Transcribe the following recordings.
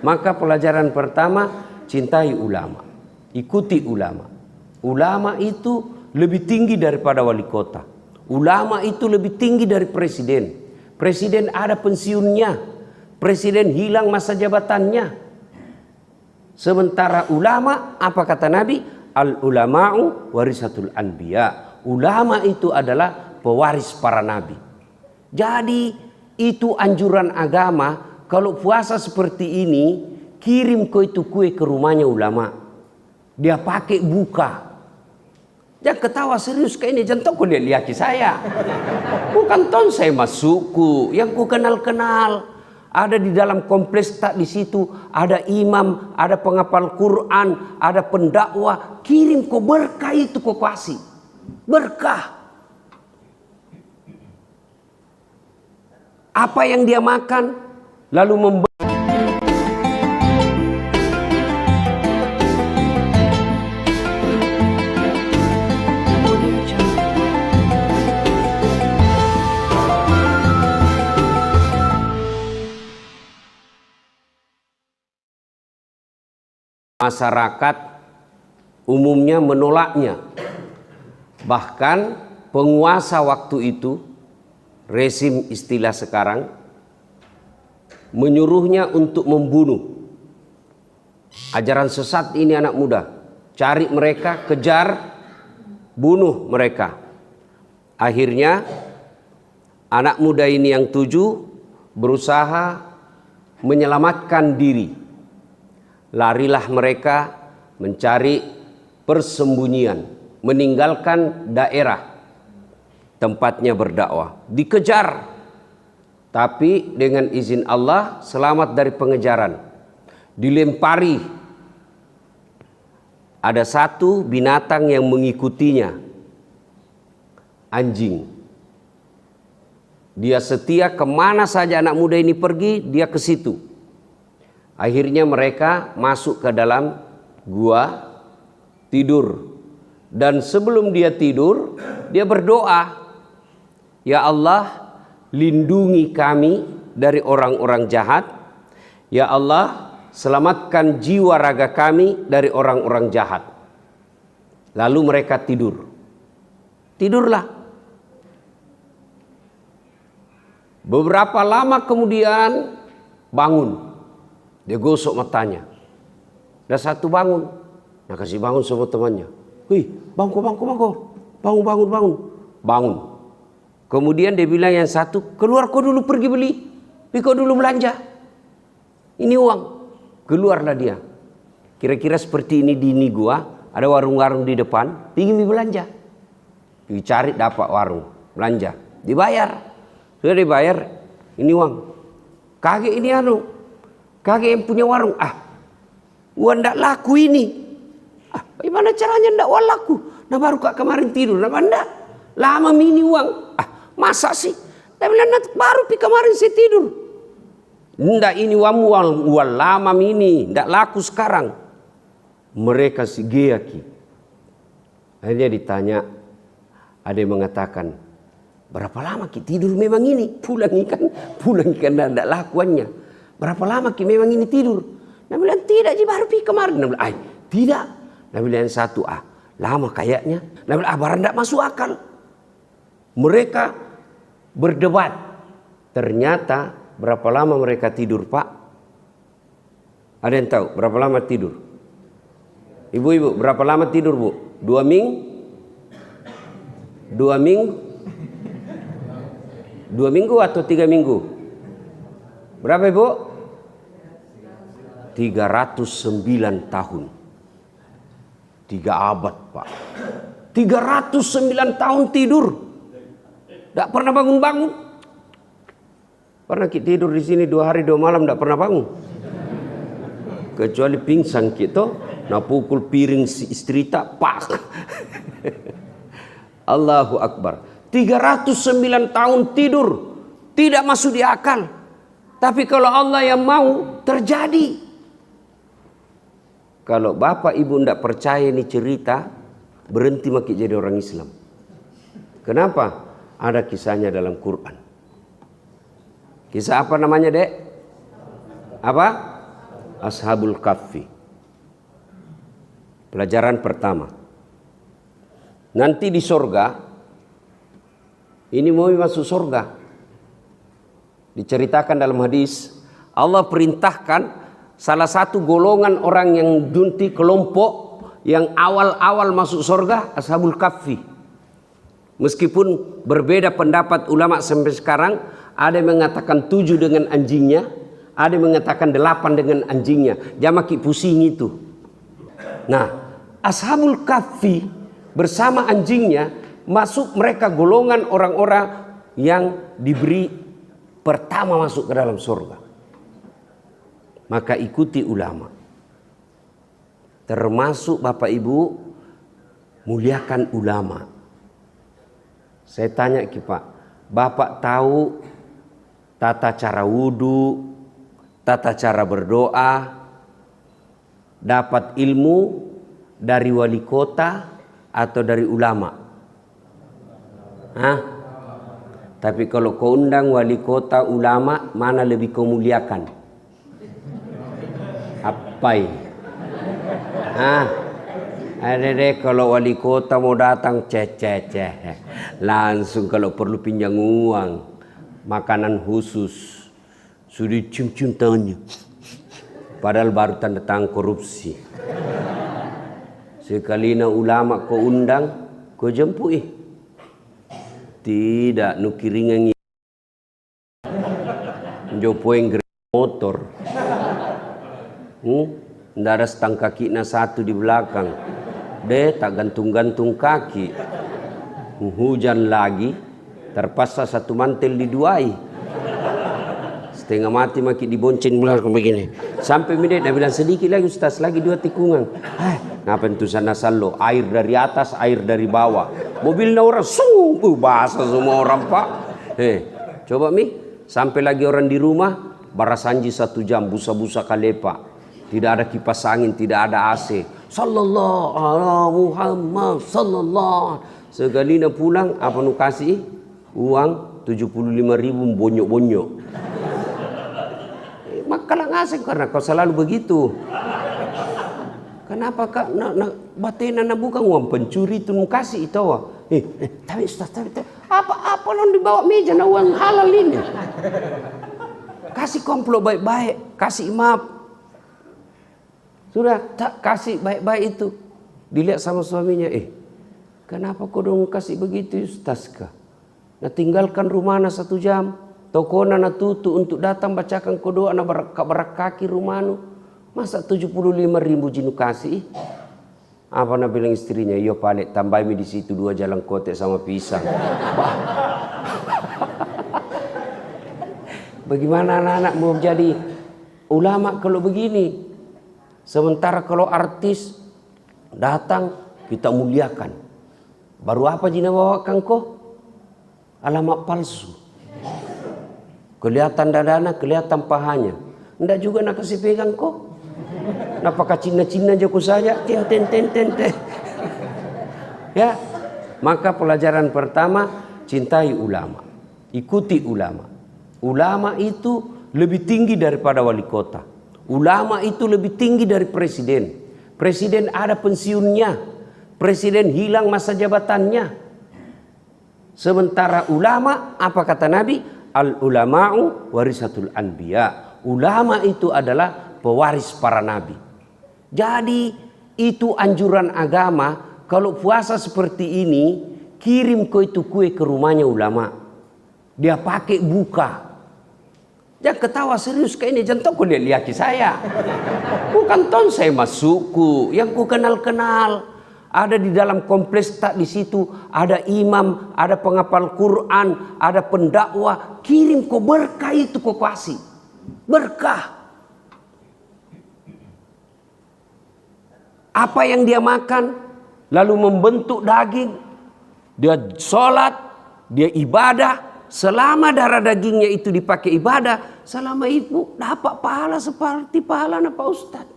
Maka pelajaran pertama, cintai ulama, ikuti ulama. Ulama itu lebih tinggi daripada wali kota. Ulama itu lebih tinggi dari presiden. Presiden ada pensiunnya. Presiden hilang masa jabatannya. Sementara ulama, apa kata Nabi? Al ulama'u warisatul anbiya. Ulama itu adalah pewaris para nabi. Jadi itu anjuran agama. Kalau puasa seperti ini, kirim kue ke rumahnya ulama. Dia pakai buka. Jangan ketawa serius kayak ini. Jangan kau lihat saya. Bukan ton saya masukku. Yang ku kenal-kenal. Ada di dalam kompleks tak di situ. Ada imam, ada penghafal Quran, ada pendakwah. Kirim kau berkah itu kau kasih. Berkah. Apa yang dia makan, lalu masyarakat umumnya menolaknya. Bahkan penguasa waktu itu, rezim istilah sekarang, menyuruhnya untuk membunuh. Ajaran sesat ini anak muda, cari mereka, kejar, bunuh mereka. Akhirnya anak muda ini yang 7 berusaha menyelamatkan diri. Larilah mereka mencari persembunyian, meninggalkan daerah tempatnya berdakwah, dikejar, tapi dengan izin Allah selamat dari pengejaran, dilempari. Ada satu binatang yang mengikutinya, anjing. Dia setia kemana saja anak muda ini pergi, dia ke situ. Akhirnya mereka masuk ke dalam gua, tidur. Dan sebelum dia tidur, dia berdoa, ya Allah, lindungi kami dari orang-orang jahat. Ya Allah, selamatkan jiwa raga kami dari orang-orang jahat. Lalu mereka tidur. Tidurlah. Beberapa lama kemudian bangun. Dia gosok matanya. Dan satu bangun. Nah kasih bangun sama temannya. Wih, bangun. Kemudian dia bilang yang satu, keluar kau dulu pergi beli. Kau dulu belanja. Ini uang. Keluarlah dia. Kira-kira seperti ini di gua, ada warung-warung di depan, pergi belanja. Pergi cari dapat warung, belanja. Dibayar. Sudah dibayar, ini uang. Kakek ini kakek yang punya warung. Uang ndak laku ini. Bagaimana caranya ndak uang laku? Nah baru kak kemarin tidur. Nah ndak lama mini uang. Masa sih? Tapi baru kemarin saya tidur. Ndak ini uang lama mini. Ndak laku sekarang. Mereka si geaki. Akhirnya ditanya. Ada yang mengatakan, berapa lama ki tidur memang ini? Pulang ikan ndak lakuannya. Berapa lama ki memang ini tidur? Nah bilang tidak, baru kemarin. Nah bilang, tidak. Nah bilang yang satu, lama kayaknya. Nah bilang, barang tidak masuk akal. Mereka berdebat. Ternyata berapa lama mereka tidur, Pak? Ada yang tahu berapa lama tidur? Ibu-ibu, berapa lama tidur, Bu? 2 minggu? 2 minggu? 2 minggu atau 3 minggu? Berapa, Ibu? 309 tahun. 3 abad, Pak. 309 tahun tidur. Tidak pernah bangun-bangun. Pernah kita tidur di sini 2 hari 2 malam tidak pernah bangun. Kecuali pingsan kita, nah pukul piring si istri tak, pak. Allahu Akbar. 309 tahun tidur. Tidak masuk di akal. Tapi kalau Allah yang mau, terjadi. Kalau bapak ibu tidak percaya ini cerita, berhenti makin jadi orang Islam. Kenapa? Ada kisahnya dalam Quran. Kisah apa namanya, Dek? Apa? Ashabul Kahfi. Pelajaran pertama. Nanti di sorga, ini mau masuk sorga. Diceritakan dalam hadis, Allah perintahkan salah satu golongan orang yang dunti kelompok yang awal-awal masuk sorga, Ashabul Kahfi. Meskipun berbeda pendapat ulama sampai sekarang, ada yang mengatakan 7 dengan anjingnya, ada yang mengatakan 8 dengan anjingnya. Jangan maki pusing itu. Nah, Ashabul Kahfi bersama anjingnya masuk mereka golongan orang-orang yang diberi pertama masuk ke dalam surga. Maka ikuti ulama. Termasuk Bapak Ibu, muliakan ulama. Saya tanya Pak, Bapak tahu tata cara wudu, tata cara berdoa, dapat ilmu dari wali kota atau dari ulama? Hah? Tapi kalau kau undang wali kota, ulama, mana lebih kau muliakan? Apa ini? Ada deh kalau wali kota mau datang, ceh. Langsung kalau perlu pinjam uang, makanan khusus, sudah cium-cium tangannya. Padahal baru tanda tangan korupsi. Sekalina ulama kau undang, kau jemput Tidak, nukiringan jopoeng motor. Nggak ada setang kaki na satu di belakang. Tak gantung-gantung kaki. Hujan lagi, terpaksa satu mantel diduai. Setengah mati maki dibonceng belakang begini. Sampai menit dia bilang sedikit lagi Ustaz, lagi 2 tikungan. Ngapa itu sana salo? Air dari atas, air dari bawah. Mobilnya orang basah semua orang Pak. Coba sampai lagi orang di rumah, barasanji 1 jam, busa-busa kalepa. Tidak ada kipas angin, tidak ada AC. Sallallahu alaihi Muhammad sallallahu. Segalina pulang, apa nu kasih? Uang 75.000 bonyok-bonyok. Makalah ngasih karena kau selalu begitu. Kenapa kak batena na bukan uang pencuri itu nu kasih itu? Tapi Ustaz, apa non dibawa meja na uang halal ini? Kasih komplot baik-baik, kasih maaf. Sudah tak kasih baik-baik itu. Dilihat sama suaminya, kenapa kau dong kasih begitu Ustaz kah? Nah tinggalkan rumah na 1 jam. Toko na tutu untuk datang bacakan doa na kaki rumahnu. Masa 75.000 jinu kasih? Apa na bilang istrinya? Yo paling tambah mi di situ 2 jalan kotek sama pisang. Bagaimana anak-anak mau jadi ulama kalau begini? Sementara kalau artis datang kita muliakan. Baru apa jina bawakan kok? Alamat palsu. Kelihatan dadana, kelihatan pahanya. Ndak juga nak kasih pegang kok. Napakah Cina-Cina joko saja. Ten. Ya. Maka pelajaran pertama, cintai ulama. Ikuti ulama. Ulama itu lebih tinggi daripada wali kota. Ulama itu lebih tinggi dari presiden. Presiden ada pensiunnya. Presiden hilang masa jabatannya. Sementara ulama, apa kata Nabi? Al-ulama'u warisatul anbiya. Ulama itu adalah pewaris para nabi. Jadi itu anjuran agama. Kalau puasa seperti ini, kirim itu kue ke rumahnya ulama. Dia pakai buka. Jangan ketawa serius kayak ini. Jangan kau lihat saya. Bukan ton saya masukku. Yang ku kenal-kenal. Ada di dalam kompleks tak di situ ada imam, ada penghafal Quran, ada pendakwah. Kirim kau berkah itu kau kasih. Berkah. Apa yang dia makan lalu membentuk daging. Dia sholat, dia ibadah. Selama darah dagingnya itu dipakai ibadah, selama itu dapat pahala seperti pahala Pak Ustaz.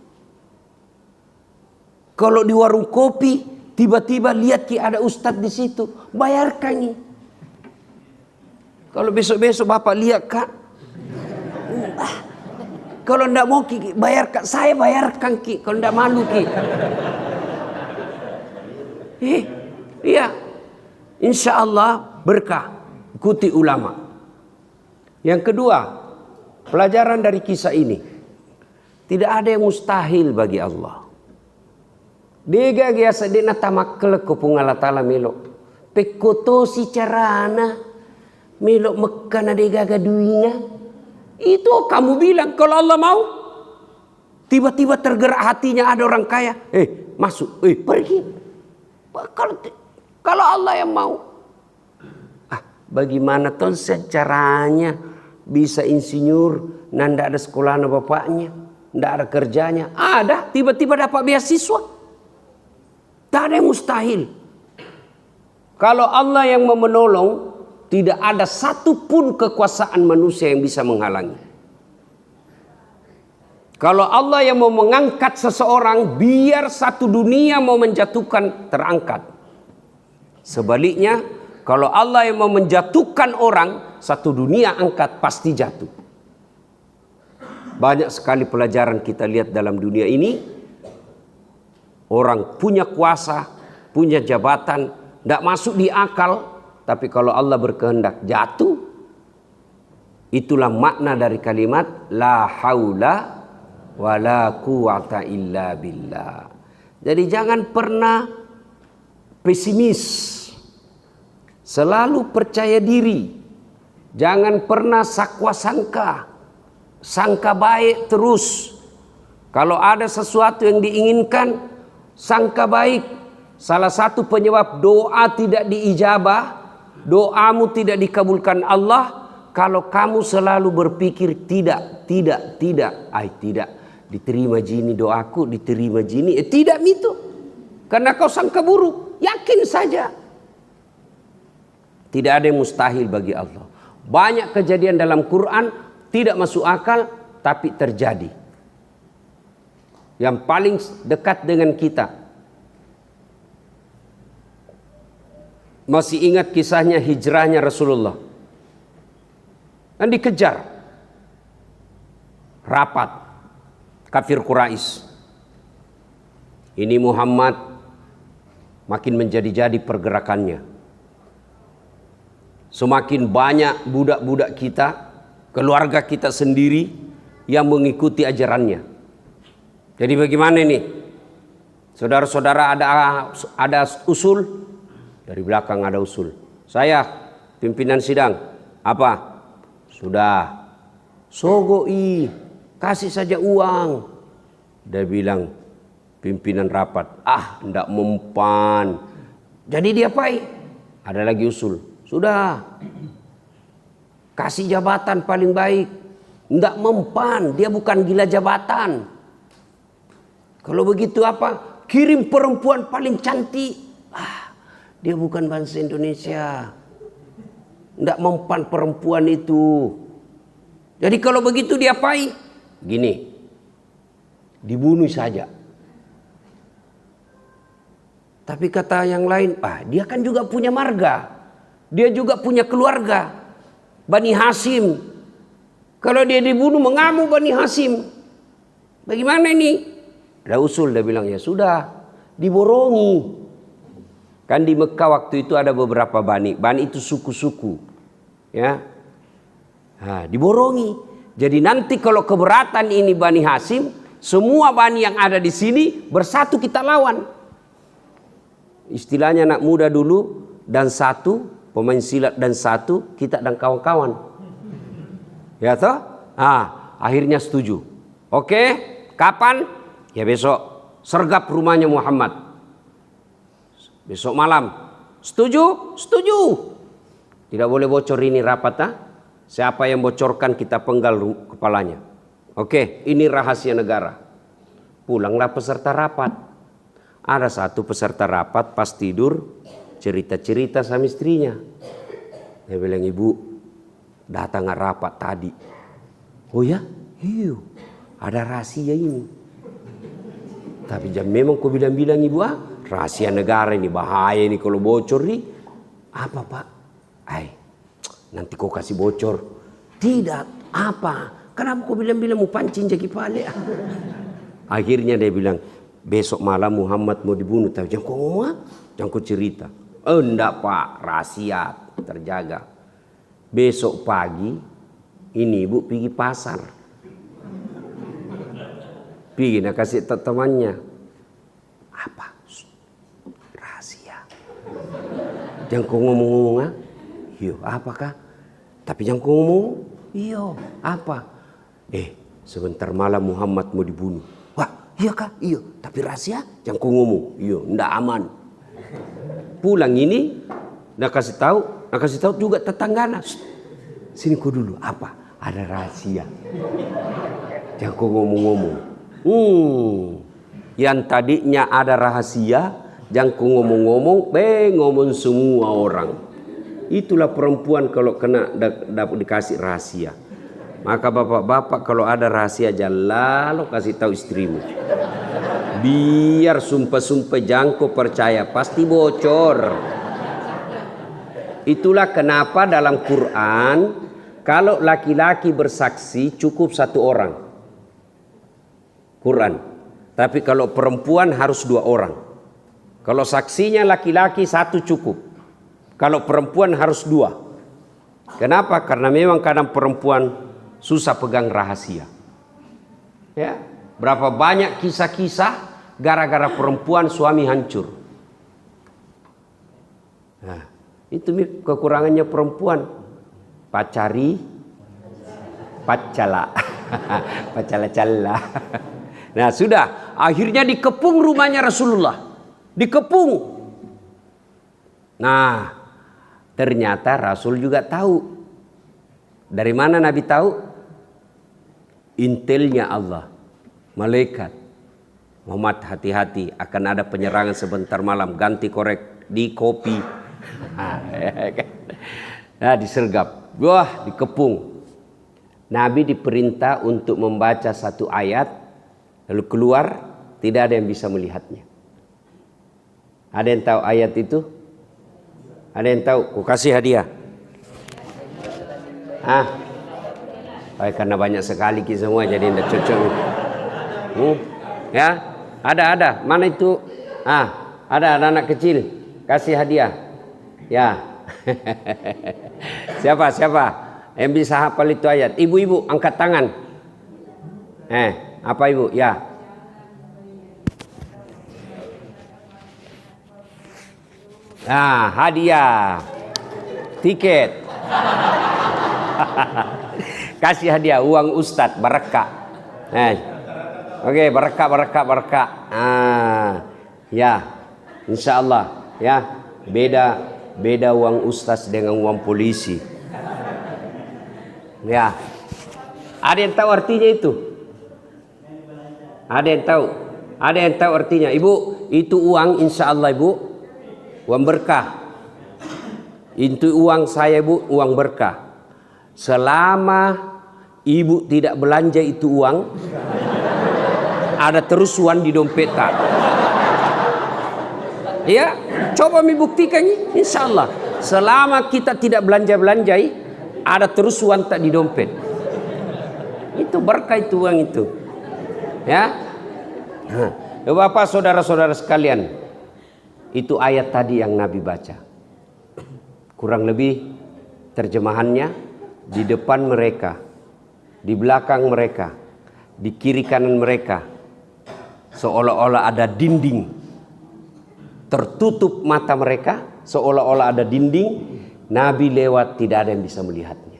Kalau di warung kopi tiba-tiba lihat ada ustadz di situ, bayarkan. Kalau besok-besok Bapak lihat Kak, kalau ndak mau Ki bayarkan, saya bayarkan Ki, kalau ndak malu Ki. Iya, insya Allah berkah, ikuti ulama. Yang kedua, pelajaran dari kisah ini, tidak ada yang mustahil bagi Allah. Dega biasa dina tamakkel ko pungala tala melok. Pekoto si carana melok Mekah na dega gaduinga. Itu kamu bilang kalau Allah mau. Tiba-tiba tergerak hatinya ada orang kaya, masuk, pergi. Kalau Allah yang mau. Bagaimana tuh caranya bisa insinyur, nanda ada sekolah bapaknya, ndak ada kerjanya, ada tiba-tiba dapat beasiswa. Tak ada yang mustahil. Kalau Allah yang mau menolong, tidak ada satupun kekuasaan manusia yang bisa menghalangi. Kalau Allah yang mau mengangkat seseorang, biar satu dunia mau menjatuhkan, terangkat. Sebaliknya, kalau Allah yang mau menjatuhkan orang, satu dunia angkat, pasti jatuh. Banyak sekali pelajaran kita lihat dalam dunia ini. Orang punya kuasa, punya jabatan, tidak masuk di akal. Tapi kalau Allah berkehendak, jatuh. Itulah makna dari kalimat la haula wala quwata illa billah. Jadi jangan pernah pesimis. Selalu percaya diri. Jangan pernah sakwa sangka. Sangka baik terus. Kalau ada sesuatu yang diinginkan, sangka baik. Salah satu penyebab doa tidak diijabah, doamu tidak dikabulkan Allah, kalau kamu selalu berpikir tidak. Diterima jini doaku, diterima jini. Tidak itu. Karena kau sangka buruk. Yakin saja. Tidak ada yang mustahil bagi Allah. Banyak kejadian dalam Quran tidak masuk akal, tapi terjadi. Yang paling dekat dengan kita. Masih ingat kisahnya hijrahnya Rasulullah. Dan dikejar. Rapat. Kafir Quraisy. Ini Muhammad makin menjadi-jadi pergerakannya. Semakin banyak budak-budak kita, keluarga kita sendiri yang mengikuti ajarannya. Jadi bagaimana ini? Saudara-saudara ada usul, dari belakang ada usul. Saya pimpinan sidang, apa? Sudah. Sogoi, kasih saja uang. Dia bilang, pimpinan rapat, ndak mempan. Jadi dia pai. Ada lagi usul. Sudah. Kasih jabatan paling baik. Ndak mempan, dia bukan gila jabatan. Kalau begitu apa? Kirim perempuan paling cantik. Dia bukan bangsa Indonesia. Ndak mempan perempuan itu. Jadi kalau begitu dia pai. Gini, dibunuh saja. Tapi kata yang lain, dia kan juga punya marga. Dia juga punya keluarga. Bani Hasim. Kalau dia dibunuh mengamuk Bani Hasim. Bagaimana ini? Ada usul, dia bilang, ya sudah, diborongi. Kan di Mekah waktu itu ada beberapa bani. Bani itu suku-suku. Ya. Diborongi. Jadi nanti kalau keberatan ini Bani Hasim, semua bani yang ada di sini bersatu kita lawan. Istilahnya anak muda dulu dan satu, pemain silat dan satu, kita dan kawan-kawan. Ya toh? Akhirnya setuju. Oke, kapan? Ya besok. Sergap rumahnya Muhammad. Besok malam. Setuju? Setuju. Tidak boleh bocor ini rapat. Siapa yang bocorkan kita penggal kepalanya. Oke, ini rahasia negara. Pulanglah peserta rapat. Ada satu peserta rapat pas tidur cerita-cerita sama istrinya. Dia bilang, ibu datang rapat tadi. Oh ya? Iya. Ada rahasia ini. Tapi memang kau bilang-bilang ibu, rahasia negara ini bahaya ini kalau bocor nih. Apa pak? Nanti kau kasih bocor. Tidak, apa? kenapa kau bilang-bilang mau pancing jadi pale? Akhirnya dia bilang, besok malam Muhammad mau dibunuh. Tapi jangan kau ngomong, jangan kau cerita. Enggak Pak, rahasia terjaga. Besok pagi ini ibu pergi pasar. Pergi nak kasih temannya. Apa? Rahasia. Jangan kau ngomong-ngomong ah. Iyo, apakah? Tapi jangan kau ngomong. Iyo, apa? Sebentar malam Muhammad mau dibunuh. Wah, iya kah? Iyo, tapi rahasia. Jangan kau ngomong. Iyo, ndak aman. Pulang ini, nak kasih tahu juga tetanggana. Sini kau dulu. Apa? Ada rahasia. Jangan kau ngomong-ngomong. Yang tadinya ada rahasia, jangan kau ngomong-ngomong, ngomong semua orang. Itulah perempuan kalau kena dapat dikasih rahasia. Maka bapak-bapak kalau ada rahasia jangan lalu kasih tahu istrimu. Biar sumpah-sumpah jangan kau percaya, pasti bocor. Itulah kenapa dalam Quran kalau laki-laki bersaksi cukup 1 orang. Quran. Tapi kalau perempuan harus 2 orang. Kalau saksinya laki-laki 1 cukup. Kalau perempuan harus 2. Kenapa? Karena memang kadang perempuan susah pegang rahasia. Ya, berapa banyak kisah-kisah gara-gara perempuan suami hancur. Nah, itu kekurangannya perempuan. Pacari, pacala, pacala-cala. Nah sudah, akhirnya dikepung rumahnya Rasulullah. Dikepung. Nah, ternyata Rasul juga tahu. Dari mana Nabi tahu? Intelnya Allah. Malaikat. Muhammad hati-hati, akan ada penyerangan sebentar malam. Ganti korek di kopi. Nah disergap. Wah dikepung. Nabi diperintah untuk membaca 1 ayat. Lalu keluar, tidak ada yang bisa melihatnya. Ada yang tahu ayat itu? Ada yang tahu? Ku kasih hadiah. Karena banyak sekali kita semua jadi tidak cocok. Ya, ada. Mana itu? Ada anak kecil. Kasih hadiah. Ya. Siapa yang bisa hafal itu ayat? Ibu-ibu angkat tangan. Apa ibu? Ya. Hadiah. Tiket. Kasih hadiah uang ustadz berkah. Oke, berkah. Ya. Insyaallah ya. Beda uang ustadz dengan uang polisi. Ya. Ada yang tahu artinya itu? Ada yang tahu artinya? Ibu, itu uang insyaallah ibu, uang berkah. Itu uang saya ibu, uang berkah. Selama ibu tidak belanja itu uang, ada terus uang di dompet tak? Ya, coba membuktikan ini, insyaallah. Selama kita tidak belanja-belanjai, ada terus uang tak di dompet. Itu berkah itu uang itu. Ya. Bapak saudara-saudara sekalian, itu ayat tadi yang Nabi baca. Kurang lebih terjemahannya, di depan mereka, di belakang mereka, di kiri kanan mereka, seolah-olah ada dinding. Tertutup mata mereka, seolah-olah ada dinding. Nabi lewat, tidak ada yang bisa melihatnya.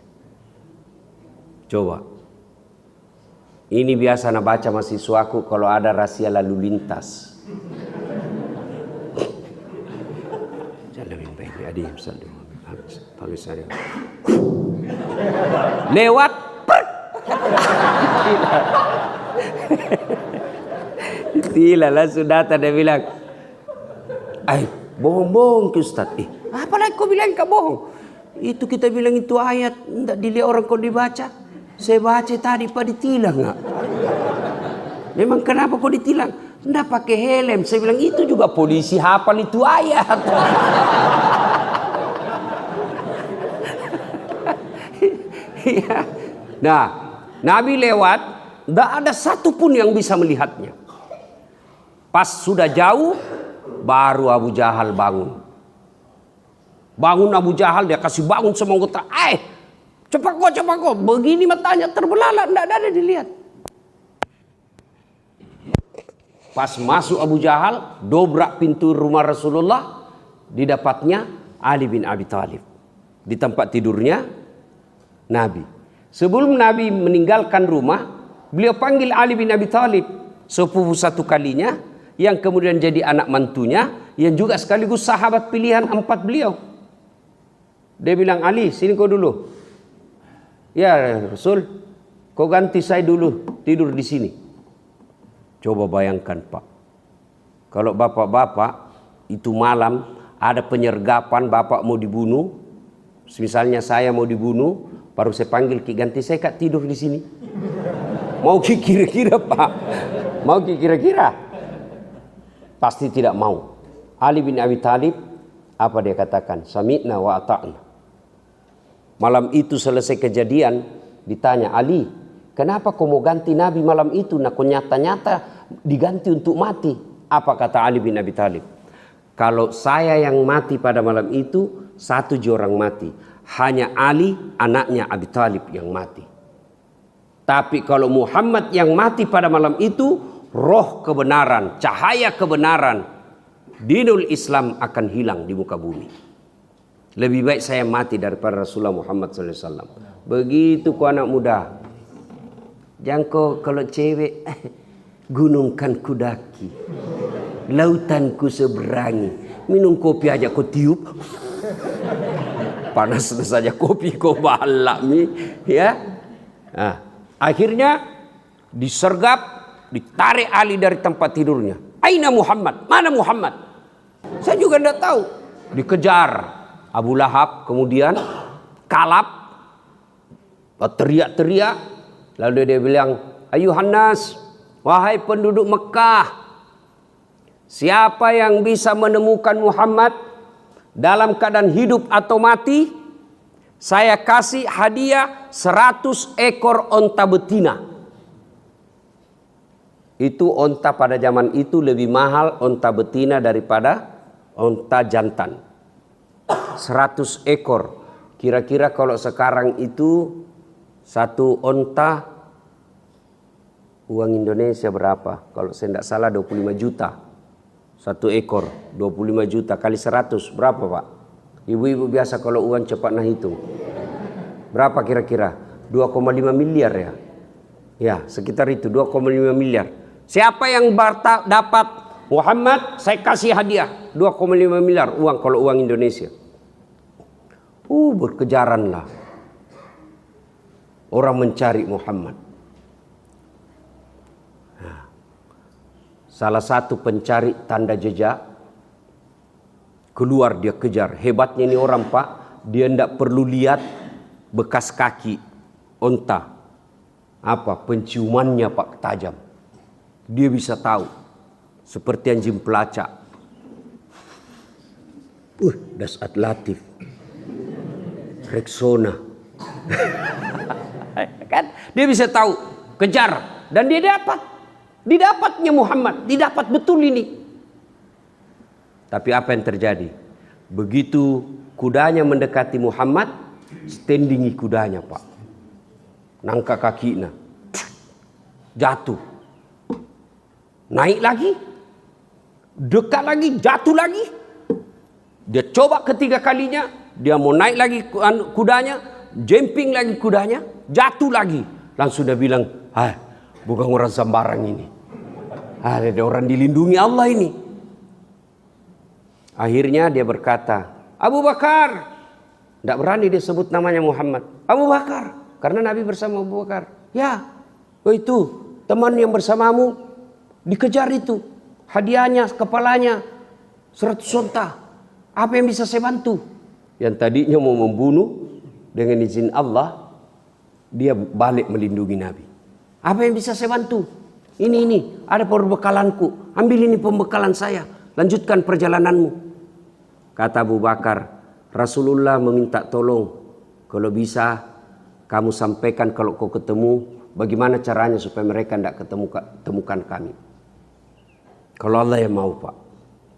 Coba. Ini biasa nak baca mahasiswaku kalau ada rahasia lalu lintas. Lewat. Tidak langsung datang dia bilang, bohong-bohong ke Ustaz. Apalagi kau bilang kau bohong? Itu kita bilang itu ayat, tidak dilihat orang kau dibaca. Saya baca tadi pak ditilang nggak? Memang kenapa kau ditilang? Tidak pakai helm. Saya bilang itu juga polisi hafal itu ayat. Nah, Nabi lewat, tidak ada satupun yang bisa melihatnya. Pas sudah jauh, baru Abu Jahal bangun. Bangun Abu Jahal, dia kasih bangun semua anggota. Cepat kok. Begini matanya terbelalak, tidak ada dilihat. Pas masuk Abu Jahal, dobrak pintu rumah Rasulullah, didapatnya Ali bin Abi Thalib. Di tempat tidurnya Nabi. Sebelum Nabi meninggalkan rumah, beliau panggil Ali bin Abi Thalib, sepupu satu kalinya, yang kemudian jadi anak mantunya, yang juga sekaligus sahabat pilihan 4 beliau. Dia bilang, Ali, sini kau dulu. Ya Rasul, kau ganti saya dulu tidur di sini. Coba bayangkan Pak, kalau bapak-bapak itu malam ada penyergapan, bapak mau dibunuh, misalnya saya mau dibunuh, baru saya panggil, Ki ganti saya Kak tidur di sini. Mau Ki kira-kira Pak? Mau Ki kira-kira? Pasti tidak mau. Ali bin Abi Thalib, apa dia katakan? Sami'na wa ata'na. Malam itu selesai kejadian, ditanya, Ali, kenapa kau mau ganti Nabi malam itu? Nah, kau nyata-nyata diganti untuk mati. Apa kata Ali bin Abi Thalib? Kalau saya yang mati pada malam itu, 1 orang mati. Hanya Ali, anaknya Abi Thalib yang mati. Tapi kalau Muhammad yang mati pada malam itu, roh kebenaran, cahaya kebenaran, dinul Islam akan hilang di muka bumi. Lebih baik saya mati daripada Rasulullah Muhammad SAW. Begitu ku anak muda. Jangan kau kalau cewek, gunung kan ku daki, lautan ku seberangi, minum kopi aja kau tiup. Panas saja kopi kau balak mi, ya. Nah, akhirnya disergap, ditarik Ali dari tempat tidurnya. Aina Muhammad? Mana Muhammad? Saya juga tidak tahu. Dikejar Abu Lahab, kemudian Kalab, teriak-teriak. Lalu dia bilang, ayuhan nas, wahai penduduk Mekah, siapa yang bisa menemukan Muhammad dalam keadaan hidup atau mati, saya kasih hadiah 100 ekor onta betina. Itu onta pada zaman itu lebih mahal onta betina daripada onta jantan. 100 ekor. Kira-kira kalau sekarang itu satu onta uang Indonesia berapa? Kalau saya tidak salah 25 juta. 1 ekor 25 juta kali 100 berapa Pak? Ibu-ibu biasa kalau uang cepat nah hitung. Berapa kira-kira? 2,5 miliar ya? Ya sekitar itu 2,5 miliar. Siapa yang dapat Muhammad, saya kasih hadiah 2,5 miliar uang kalau uang Indonesia. Berkejaranlah orang mencari Muhammad. Nah, salah satu pencari tanda jejak keluar, dia kejar. Hebatnya ini orang Pak, dia tidak perlu lihat bekas kaki onta. Apa? Penciumannya Pak tajam. Dia bisa tahu. Seperti anjing pelacak. Dasar Latif. Rexona. Kan? Dia bisa tahu. Kejar. Dan dia dapat. Didapatnya Muhammad. Didapat betul ini. Tapi apa yang terjadi? Begitu kudanya mendekati Muhammad, standingi kudanya Pak. Nangka kakinya. Jatuh. Naik lagi. Dekat lagi. Jatuh lagi. Dia coba ketiga kalinya. Dia mau naik lagi kudanya. Jumping lagi kudanya. Jatuh lagi. Langsung dia bilang, bukan orang sembarang ini. Ada orang dilindungi Allah ini. Akhirnya dia berkata, Abu Bakar. Tidak berani dia sebut namanya Muhammad. Abu Bakar. Karena Nabi bersama Abu Bakar. Ya. Itu teman yang bersamamu dikejar itu. Hadiahnya kepalanya 100 onta. Apa yang bisa saya bantu? Yang tadinya mau membunuh, dengan izin Allah dia balik melindungi Nabi. Apa yang bisa saya bantu? Ini ada perbekalanku. Ambil ini pembekalan saya. Lanjutkan perjalananmu. Kata Abu Bakar, Rasulullah meminta tolong. Kalau bisa kamu sampaikan kalau kau ketemu bagaimana caranya supaya mereka tidak temukan kami. Kalau Allah yang mau, Pak.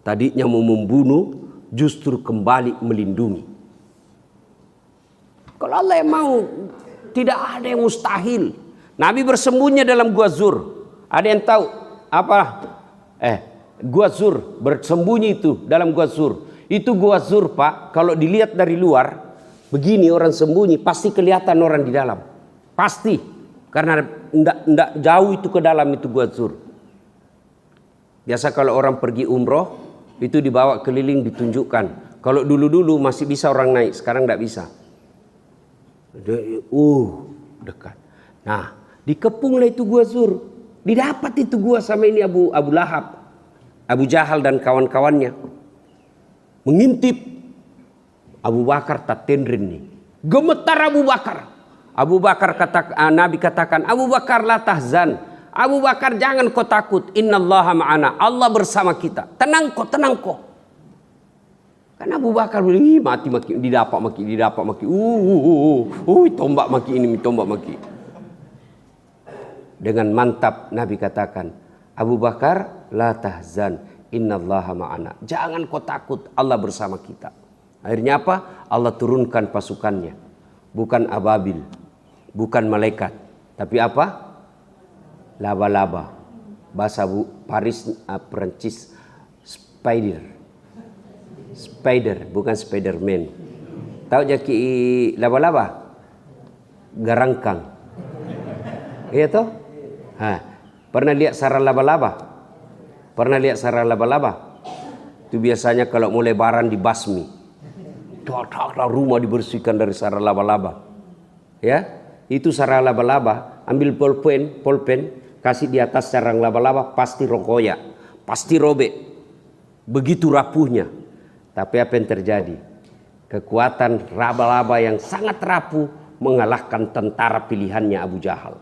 Tadinya mau membunuh, justru kembali melindungi. Kalau Allah yang mau, tidak ada yang mustahil. Nabi bersembunyi dalam Gua Zur. Ada yang tahu apa? Gua Zur, bersembunyi itu dalam Gua Zur. Itu Gua Zur, Pak, kalau dilihat dari luar, begini orang sembunyi, pasti kelihatan orang di dalam. Pasti. Karena enggak jauh itu ke dalam itu Gua Zur. Biasa kalau orang pergi umroh, itu dibawa keliling ditunjukkan. Kalau dulu-dulu masih bisa orang naik, sekarang enggak bisa. Dekat. Nah, dikepunglah itu Gua Zur. Didapat itu gua sama ini Abu Lahab, Abu Jahal dan kawan-kawannya. Mengintip Abu Bakar tak tendrin nih. Gemetar Abu Bakar. Nabi katakan, Abu Bakar la tahzan. Abu Bakar jangan kau takut. Innallaha ma'ana. Allah bersama kita. Tenang kau. Karena Abu Bakar bilang, mati maki, didapak maki. Tombak maki. Dengan mantap Nabi katakan, Abu Bakar la tahzan. Innallaha ma'ana. Jangan kau takut, Allah bersama kita. Akhirnya apa? Allah turunkan pasukannya. Bukan ababil, bukan malaikat, tapi apa? Laba-laba. Bahasa Perancis spider, bukan Spiderman. Tahu jaki laba-laba? Garangkang. Iya toh? Pernah lihat sarang laba-laba? Itu biasanya kalau mau lebaran dibasmi. Rumah dibersihkan dari sarang laba-laba. Ya, itu sarang laba-laba. Ambil pulpen, kasih di atas sarang laba-laba, pasti rokoyak, pasti robek. Begitu rapuhnya. Tapi apa yang terjadi? Kekuatan laba-laba yang sangat rapuh mengalahkan tentara pilihannya Abu Jahal.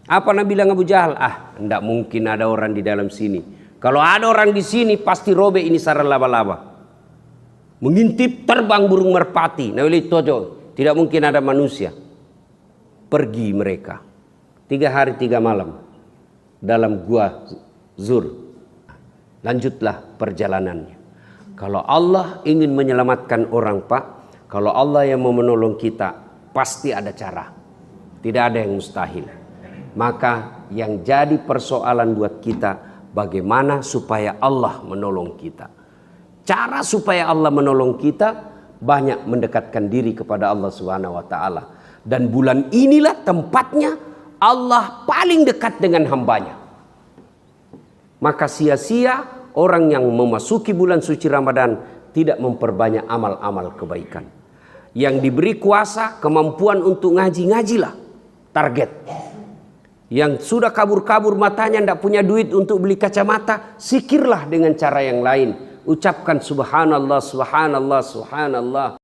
Apa Nabi bilang Abu Jahal? Tidak mungkin ada orang di dalam sini. Kalau ada orang di sini pasti robek ini sarang laba-laba. Mengintip terbang burung merpati. Nabi tojo, tidak mungkin ada manusia. Pergi mereka. 3 hari 3 malam dalam Gua Zur. Lanjutlah perjalanannya. Kalau Allah ingin menyelamatkan orang, Pak, kalau Allah yang mau menolong kita, pasti ada cara. Tidak ada yang mustahil. Maka yang jadi persoalan buat kita, bagaimana supaya Allah menolong kita. Cara supaya Allah menolong kita, banyak mendekatkan diri kepada Allah Subhanahu wa taala. Dan bulan inilah tempatnya Allah paling dekat dengan hambanya. Maka sia-sia orang yang memasuki bulan suci Ramadan tidak memperbanyak amal-amal kebaikan. Yang diberi kuasa, kemampuan untuk ngaji-ngajilah. Target. Yang sudah kabur-kabur matanya, tidak punya duit untuk beli kacamata, zikirlah dengan cara yang lain. Ucapkan subhanallah, subhanallah, subhanallah.